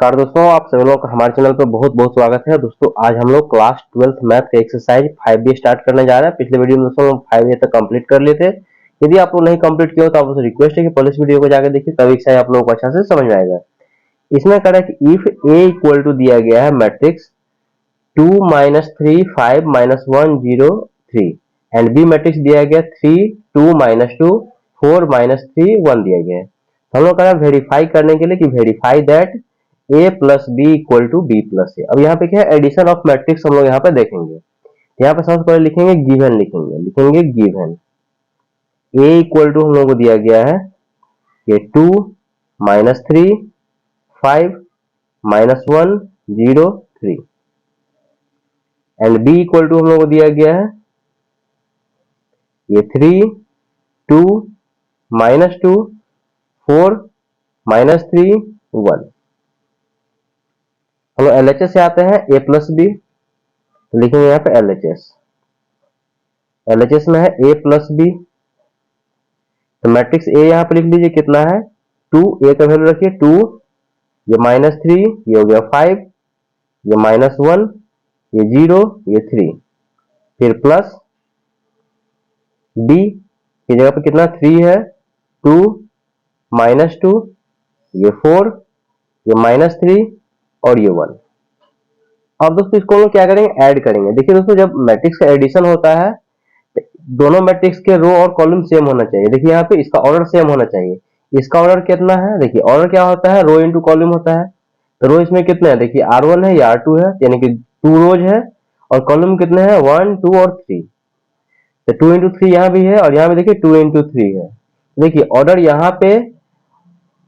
नमस्कार दोस्तों, आप सभी लोगों का हमारे चैनल पर बहुत बहुत स्वागत है। दोस्तों आज हम लोग क्लास 12th मैथ का एक्सरसाइज 5b स्टार्ट करने जा रहे हैं। पिछले वीडियो में दोस्तों हम 5a तक कंप्लीट कर लिए थे। यदि आप लोग नहीं कंप्लीट किया हो तो आप उसे रिक्वेस्ट है कि पहले इस वीडियो को जाकर देखिए, तभी एक्सरसाइज आप लोगों को अच्छा से समझ में आएगा। इसमें कह रहा है कि इफ a इक्वल टू दिया गया है मैट्रिक्स 2 -3 5 -1 0 3 एंड b मैट्रिक्स दिया गया 3 2 -2 4 -3 1 दिया गया है। हम लोग कह रहे हैं वेरीफाई करने के लिए कि verify that a plus B equal to B plus A. अब यहाँ पे क्या है, एडिशन ऑफ मैट्रिक्स हम लोग यहाँ पे देखेंगे। यहाँ पे सबसे पहले लिखेंगे गिवन, लिखेंगे गिवन a इक्वल टू हम लोग को दिया गया है ये 2 -3 5 -1 0 3 एंड b इक्वल टू हम लोग को दिया गया है ये 3 2 -2 4 -3 1। हम लोग LHS से आते हैं a प्लस बी, लिखेंगे यहाँ पे LHS में है a प्लस बी। तो मैट्रिक्स a यहाँ पे लिख लीजिए कितना है 2, a का वैल्यू रखिए 2, ये -3, ये हो गया 5, ये -1, ये 0, ये 3, फिर प्लस b की जगह पे कितना 3 है 2 -2, ये 4, ये -3 और ये 1। अब दोस्तों इसको हम लोग क्या करेंगे, ऐड करेंगे। देखिए दोस्तों, जब मैट्रिक्स का एडिशन होता है दोनों मैट्रिक्स के रो और कॉलम सेम होना चाहिए। देखिए यहाँ पे इसका ऑर्डर सेम होना चाहिए। इसका ऑर्डर कितना है, देखिए ऑर्डर क्या होता है, रो इंटू कॉलम होता है। तो रो इसमें कितने हैं, देखिए R1 है या R2 है, यानी कि 2 रोज है, और कॉलम कितने हैं 1 2 और 3। तो 2 इंटू 3 यहाँ भी है और यहाँ भी देखिए 2 इंटू 3 है। देखिए ऑर्डर यहाँ पे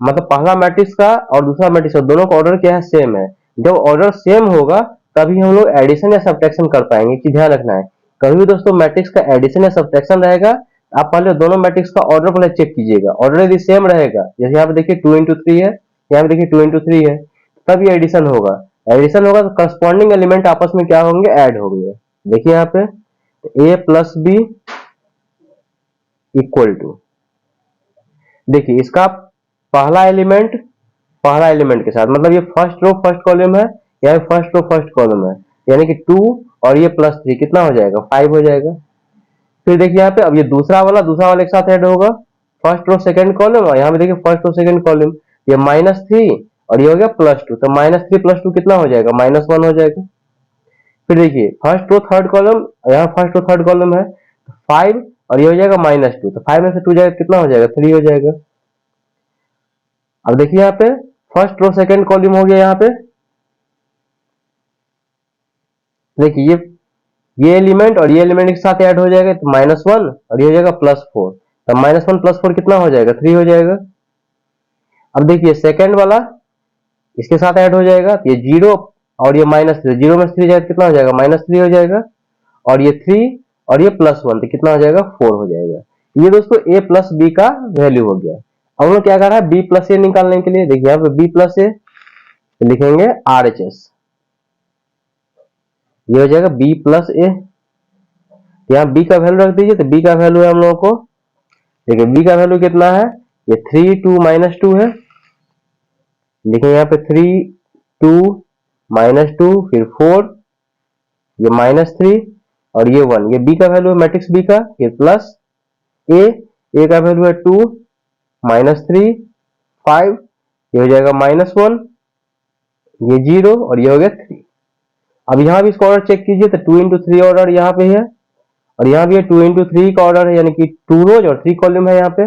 मतलब पहला मैट्रिक्स का और दूसरा मैट्रिक्स का दोनों का ऑर्डर क्या है, सेम है। जब ऑर्डर सेम होगा तभी हम लोग एडिशन या सब्ट्रैक्शन कर पाएंगे। कि ध्यान रखना है, कभी भी दोस्तों मैट्रिक्स का एडिशन या सब्ट्रैक्शन रहेगा, आप पहले दोनों मैट्रिक्स का ऑर्डर पहले चेक कीजिएगा। ऑर्डर यदि सेम रहेगा, जैसे यहाँ पे देखिए 2 इंटू 3 है, यहाँ पे देखिए 2 इंटू 3 है, तब ये एडिशन होगा। एडिशन होगा तो करस्पॉन्डिंग एलिमेंट आपस में क्या होंगे, ऐड होंगे। देखिए यहाँ पे a plus B equal to, देखिए इसका पहला एलिमेंट के साथ, मतलब ये फर्स्ट रो फर्स्ट कॉलम है, या फर्स्ट रो फर्स्ट कॉलम है, यानी कि 2 और ये प्लस 3 कितना हो जाएगा 5 हो जाएगा। फिर देखिए यहाँ पे अब ये दूसरा वाला एक साथ ऐड होगा, फर्स्ट रो सेकंड कॉलम, और यहाँ पे देखिए फर्स्ट रो सेकंड कॉलम, ये -3 और ये हो गया +2, तो -3 +2 कितना हो जाएगा -1 हो जाएगा। फिर देखिए फर्स्ट रो थर्ड कॉलम, यहाँ फर्स्ट रो थर्ड कॉलम है 5 और ये हो जाएगा -2, तो 5 में से 2 जाएगा कितना हो जाएगा 3 हो जाएगा। अब देखिए यहाँ पे फर्स्ट रो सेकंड कॉलम हो गया, यहाँ पे देखिए ये एलिमेंट और ये एलिमेंट एक साथ ऐड हो जाएगा, तो -1 और ये हो जाएगा +4, तो -1 +4 कितना हो जाएगा 3 हो जाएगा। अब देखिए सेकंड वाला इसके साथ ऐड हो जाएगा, तो ये 0 और ये -3, 0 में 3 जाएगा कितना हो जाएगा -3 हो जाएगा, और ये 3 और ये +1 तो कितना हो जाएगा 4 हो जाएगा। ये दोस्तों a प्लस बी का वैल्यू हो गया। अब हम लोग क्या कर रहा है, b प्लस ए निकालने के लिए, देखिए यहाँ पे b प्लस ए लिखेंगे RHS, ये हो जाएगा b प्लस ए। यहाँ b का वैल्यू रख दीजिए, तो b का वैल्यू है हम लोगों को, देखिए b का वैल्यू कितना है, ये 3 2 -2 है, लिखेंगे यहाँ पे 3 2 -2 फिर 4, ये -3 और ये 1, ये b का वैल्यू है मैट्रिक्स b का, ये प्लस a का वैल्यू है 2 -3 5, ये हो जाएगा -1, ये 0 और ये हो गया 3। अब यहाँ भी इसका ऑर्डर चेक कीजिए, तो 2 इंटू 3 ऑर्डर यहाँ पे है, और यहाँ भी 2 इंटू 3 का ऑर्डर है, यानी कि 2 रोज और 3 कॉलम है। यहाँ पे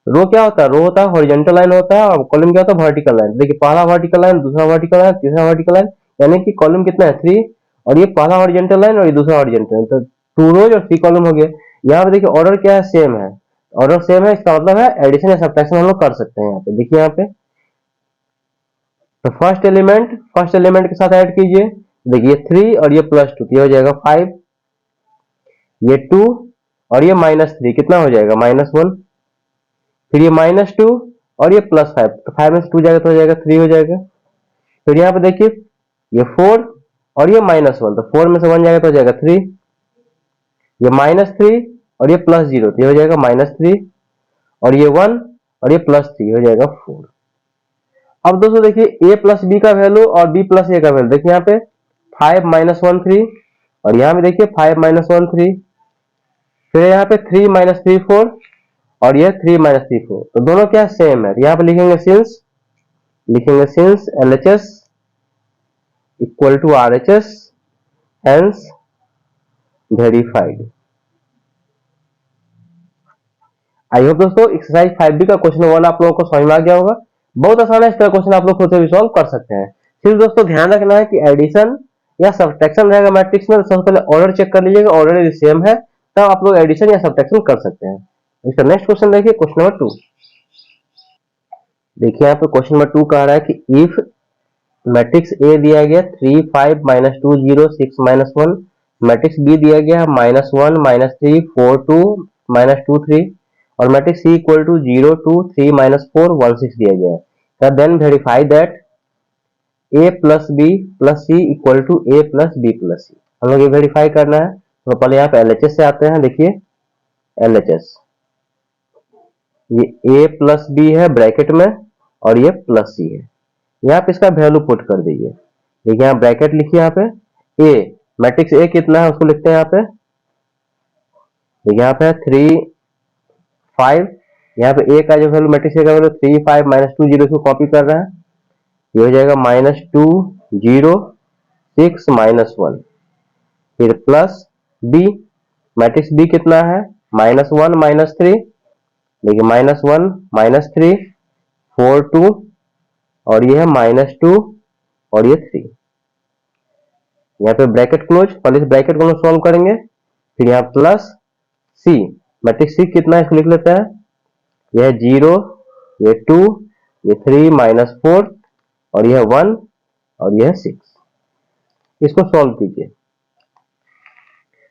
रो क्या होता है, रो होता है हॉरिजॉन्टल लाइन होता है, और कॉलम क्या होता है वर्टिकल लाइन। देखिए पहला वर्टिकल लाइन, दूसरा वर्टिकल लाइन, तीसरा वर्टिकल लाइन, यानी कि कॉलम कितना है 3, और ये पहला हॉरिजॉन्टल लाइन और ये दूसरा हॉरिजॉन्टल लाइन, तो 2 रोज और 3 कॉलम हो गए। यहाँ पे देखिए ऑर्डर क्या है, सेम है। ऑर्डर सेम है, इसका मतलब है एडिशन या सब्ट्रैक्शन हम लोग कर सकते हैं। यहाँ पे देखिए यहाँ पे तो फर्स्ट एलिमेंट के साथ ऐड कीजिए, देखिए 3 और ये +2, ये हो जाएगा 5, ये 2 और ये -3 कितना हो जाएगा -1, फिर ये -2 और ये +5, तो 5 में से 2 जाएगा तो हो जाएगा 3 हो जाएगा। फिर यहाँ पे देखिए ये 4 और ये -1, तो 4 में से 1 जाएगा तो हो जाएगा 3, ये -3 और ये +0, तो ये हो जाएगा -3, और ये 1 और ये +3 हो जाएगा 4। अब दोस्तों देखिए a प्लस बी का वैल्यू और b प्लस ए का वैल्यू, देखिए यहाँ पे 5 माइनस 1 3, और यहाँ पे देखिए 5 माइनस 1 3, फिर यहाँ पे 3 माइनस 3 4, और ये 3 माइनस 3 4, तो दोनों क्या सेम है। यहाँ पे लिखेंगे since LHS equal to RHS hence verified. I hope दोस्तों एक्सरसाइज 5B का क्वेश्चन 1 आप लोगों को समझ में आ गया होगा। बहुत आसान है, इस तरह क्वेश्चन आप लोग खुद से भी सॉल्व कर सकते हैं। सिर्फ दोस्तों ध्यान रखना है कि एडिशन या सब्ट्रैक्शन रहेगा मैट्रिक्स में, तो सबसे पहले ऑर्डर चेक कर लीजिएगा, ऑर्डर यदि सेम है तब आप लोग एडिशन या सब्ट्रैक्शन कर सकते हैं। इसका नेक्स्ट क्वेश्चन देखिए, क्वेश्चन नंबर 2। देखिए यहाँ पे क्वेश्चन नंबर 2 कह रहा है कि इफ मैट्रिक्स ए दिया गया 3 5 माइनस 2 0 6 माइनस 1, मैट्रिक्स बी दिया गया माइनस 1 माइनस 3 4 2 माइनस 2 3, और matrix C equal to 0 2 3 minus 4 1 6 दिया गया है। Then verify that A plus B plus C equal to A plus B plus C. हम लोग ये वेरीफाई करना है, तो पहले यहाँ पे LHS से आते हैं। देखिए LHS, ये ए प्लस बी है ब्रैकेट में और ये प्लस सी है। यहाँ पे इसका वैल्यू पुट कर दीजिए। देखिए यहाँ ब्रैकेट लिखिए, यहाँ पे ए मैट्रिक्स ए कितना है उसको लिखते हैं यहाँ पे। देखिए यहाँ पे 3 5, यहाँ पे ए का जो वैल्यू मैट्रिक्स ए का वैल्यू 3 5 माइनस 2 0, इसको कॉपी कर रहे हैं। ये हो जाएगा माइनस 2 0 6 माइनस 1, फिर प्लस बी, मैट्रिक्स बी कितना है माइनस 1 माइनस 3, देखिए माइनस 1 माइनस 3 4 2, और ये है माइनस 2 और ये 3। यहाँ पे ब्रैकेट क्लोज, पहले इस ब्रैकेट को हम सॉल्व करेंगे, फिर यहाँ प्लस सी, मैट्रिक्स सी कितना है इसको लिख लेते हैं। यह है 0, ये 2, ये 3 माइनस 4, और यह 1 और यह 6। इसको सॉल्व कीजिए।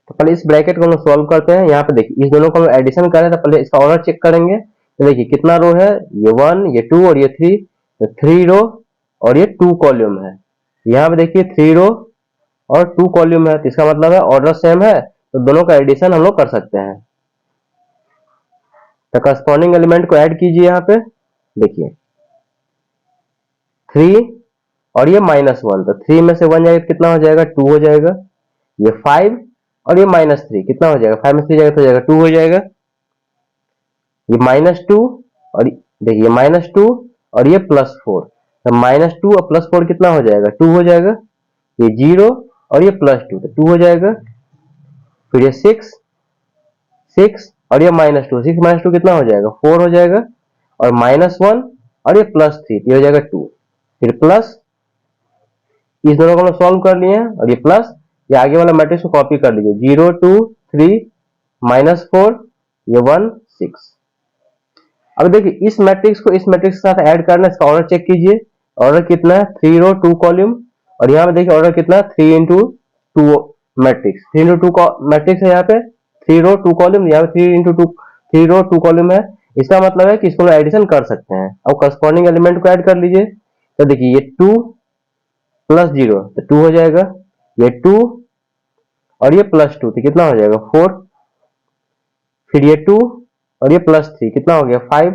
तो पहले इस ब्रैकेट को हम सॉल्व करते हैं। यहाँ पे देखिए इस दोनों को हम एडिशन करें, तो पहले इसका ऑर्डर चेक करेंगे। तो देखिए कितना रो है, ये 1 ये 2 और ये 3, तो 3 रो और ये 2 कॉलम है। यहाँ पे देखिए 3 रो और 2 कॉलम है, तो इसका मतलब है ऑर्डर सेम है, तो दोनों का एडिशन हम लोग कर सकते हैं। तो करस्पॉन्डिंग एलिमेंट को ऐड कीजिए। यहाँ पे देखिए 3 और ये माइनस 1, तो 3 में से 1 जाएगा कितना हो जाएगा 2 हो जाएगा। ये 5 और ये माइनस 3 कितना हो जाएगा, 5 में 3 जाएगा तो हो जाएगा 2 हो जाएगा। ये माइनस 2 और देखिए माइनस 2 और ये प्लस 4, तो माइनस 2 और प्लस 4 कितना हो जाएगा 2 हो जाएगा। ये 0 और ये प्लस 2, तो 2 हो जाएगा। फिर ये 6 और ये माइनस 2, 6 माइनस 2 कितना हो जाएगा 4 हो जाएगा, और माइनस 1 और ये प्लस 3, ये हो जाएगा 2। फिर प्लस इस दोनों को हम सॉल्व कर लिए, और ये प्लस ये आगे वाला मैट्रिक्स को कॉपी कर लीजिए, 0 2 3 माइनस 4 ये 1 6। अब देखिए इस मैट्रिक्स को इस मैट्रिक्स के साथ ऐड करना है, इसका ऑर्डर चेक कीजिए। ऑर्डर कितना है 3 रो 2 कॉलम, और यहाँ पे देखिए ऑर्डर कितना है 3 इंटू 2 मैट्रिक्स, 3 इंटू 2 मैट्रिक्स है। यहाँ पे 3 रो 2 कॉलम, यहाँ पे 3 इंटू 2 3 रो 2 कॉलम है। इसका मतलब है कि इसको एडिशन कर सकते हैं। अब करस्पॉन्डिंग एलिमेंट को ऐड कर लीजिए। तो देखिए ये 2 प्लस 0 तो 2 हो जाएगा, ये 2 और ये प्लस 2 तो कितना हो जाएगा 4, फिर ये 2 और ये प्लस 3 कितना हो गया 5,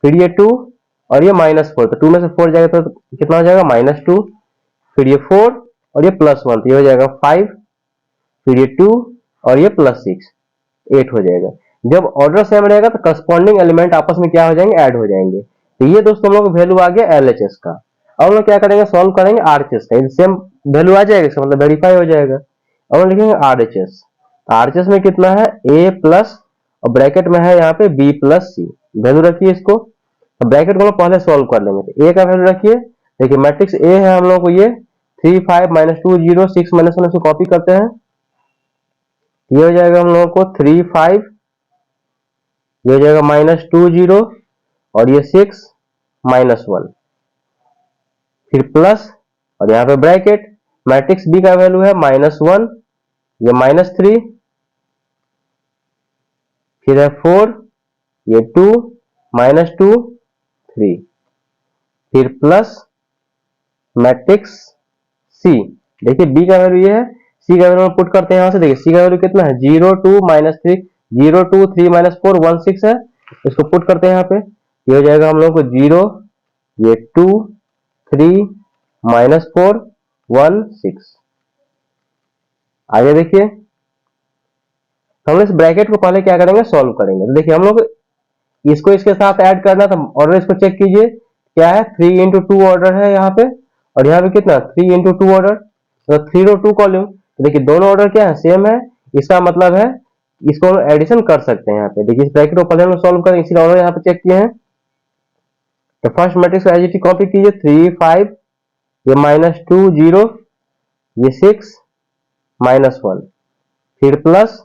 फिर ये 2 और ये माइनस 4, तो 2 में से 4 जाएगा तो कितना हो जाएगा माइनस 2, फिर ये 4 और ये प्लस 1, तो ये हो जाएगा 5, फिर ये 2 और ये प्लस 6 8 हो जाएगा। जब ऑर्डर सेम रहेगा तो करस्पॉन्डिंग एलिमेंट आपस में क्या हो जाएंगे ऐड हो जाएंगे। तो ये दोस्तों हम लोग वैल्यू आ गया LHS का। अब हम लोग क्या करेंगे सॉल्व करेंगे RHS का, सेम वैल्यू आ जाएगा, इसका मतलब वेरीफाई हो जाएगा। अब हम लिखेंगे RHS, RHS में कितना है A प्लस और ब्रैकेट में है यहाँ पे B प्लस सी, वैल्यू रखिए इसको। तो ब्रैकेट को हम पहले सॉल्व कर लेंगे। तो A का वैल्यू रखिए, देखिए मैट्रिक्स A है हम लोग को ये 3 5 माइनस 2 0 6 माइनस 1 से कॉपी करते हैं। ये हो जाएगा हम लोगों को 3 5, ये हो जाएगा माइनस 2 0 और ये 6 माइनस 1, फिर प्लस और यहाँ पे ब्रैकेट मैट्रिक्स बी का वैल्यू है माइनस 1, ये माइनस 3, फिर है 4, ये 2 माइनस 2 3, फिर प्लस मैट्रिक्स सी, देखिए बी का वैल्यू ये है, सी का वैल्यू पुट करते हैं यहां से। देखिए सी का वैल्यू कितना है 0 2 माइनस 3, 0 2 3 माइनस 4 1 6 है, इसको पुट करते हैं यहाँ पे। ये हो जाएगा हम लोग को 0 ये 2 3 -4 1 6। आगे देखिए, हम इस ब्रैकेट को पहले क्या करेंगे, सॉल्व करेंगे। तो देखिए हम लोग इसको इसके साथ ऐड करना, तो ऑर्डर इसको चेक कीजिए, क्या है 3 इंटू 2 ऑर्डर है यहाँ पे, और यहाँ पे कितना 3 इंटू 2 ऑर्डर, तो 3 रो 2 कॉलम। तो देखिए दोनों ऑर्डर क्या है, सेम है। इसका मतलब है इसको हम एडिशन कर सकते हैं यहाँ पे। देखिए इस ब्रैकेट को पहले हम सॉल्व करें, इसी ऑर्डर यहाँ पे चेक किए हैं। तो first matrix as it is copy कीजिए, 3 5, ये -2 0, ये 6 -1, फिर प्लस।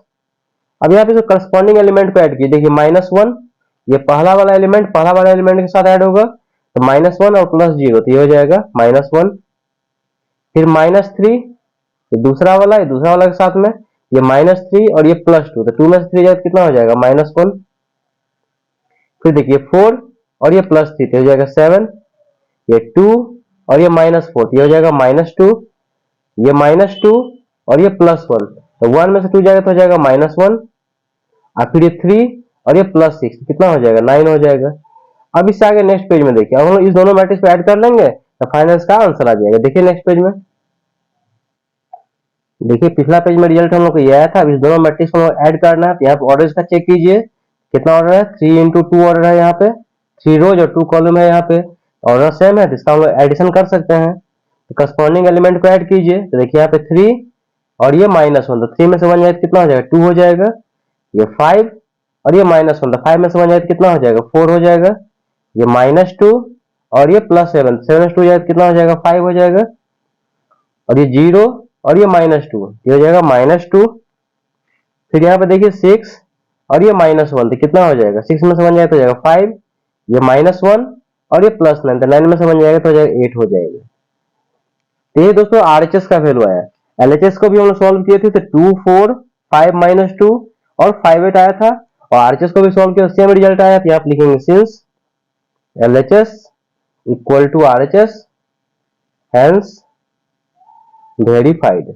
अब यहाँ पे जो करस्पॉन्डिंग एलिमेंट को ऐड कीजिए, देखिए -1, ये पहला वाला एलिमेंट के साथ ऐड होगा, तो -1 और +0, तो ये हो जाएगा -1। फिर -3, ये दूसरा वाला के साथ में, ये -3 और ये +2, तो 2 में से 3 जाए कितना हो जाएगा, -1। फिर देखिए 4 और ये +3, तो हो जाएगा 7, ये 2 और ये -4, ये हो जाएगा -2, ये -2 और ये +1, तो 1 में से 2 जाएगा तो हो जाएगा -1, और फिर ये 3 और ये +6, कितना हो जाएगा, 9 हो जाएगा। अब इससे आगे नेक्स्ट पेज में देखिए, हम लोग इस दोनों मैट्रिक्स को ऐड कर लेंगे तो फाइनल इसका आंसर आ जाएगा। देखिए नेक्स्ट पेज में, देखिए पिछला पेज में रिजल्ट हम लोग को ये आया था। अब इस दोनों मैट्रिक्स को ऐड करना है, तो यहाँ पे ऑर्डर इसका चेक कीजिए, कितना ऑर्डर है, 3 इंटू 2 ऑर्डर है यहाँ पे, 3 रोज और 2 कॉलम है यहाँ पे, ऑर्डर सेम है, तो इसका हम लोग एडिशन कर सकते हैं। तो करस्पॉन्डिंग एलिमेंट को ऐड कीजिए, तो देखिए यहाँ पे 3 और ये -1, तो 3 में से 1 जाए तो कितना हो जाएगा, 2 हो जाएगा। ये 5 और ये -1, तो 5 में से 1 जाए तो कितना हो जाएगा, 4 हो जाएगा। ये -2 और ये +7, 7 में से 2 जाए तो कितना हो जाएगा, 5 हो जाएगा। और ये 0 और ये -2, ये हो जाएगा -2। फिर यहाँ पे देखिए 6 और ये -1, तो कितना हो जाएगा, 6 में से 1 जाए तो हो जाएगा 5, ये -1 और ये +9, तो 9 में से 1 जाएगा तो हो जाएगा 8 हो जाएगा। तो ये दोस्तों RHS का वैल्यू आया। LHS को भी हम लोग सॉल्व किए थे, तो 2 4 5 -2 और 5 8 आया था, और RHS को भी सॉल्व किया, सेम रिजल्ट आया। तो यहाँ पे लिखेंगे since LHS equal to RHS hence verified.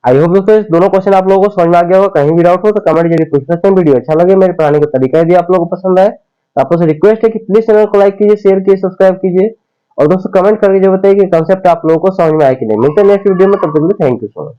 I hope दोस्तों इस दोनों क्वेश्चन आप लोगों को समझ में आ गया होगा। कहीं भी डाउट हो तो कमेंट जरिए पूछ सकते हैं। वीडियो अच्छा लगे, मेरे पढ़ाने का तरीका यदि आप लोगों को पसंद आए तो आप लोगों से रिक्वेस्ट है कि प्लीज चैनल को लाइक कीजिए, शेयर कीजिए, सब्सक्राइब कीजिए, और दोस्तों कमेंट करके जो बताइए कि कंसेप्ट आप लोगों को समझ में आया कि नहीं। मिलते हैं नेक्स्ट वीडियो में, तब तक के लिए थैंक यू सो मच।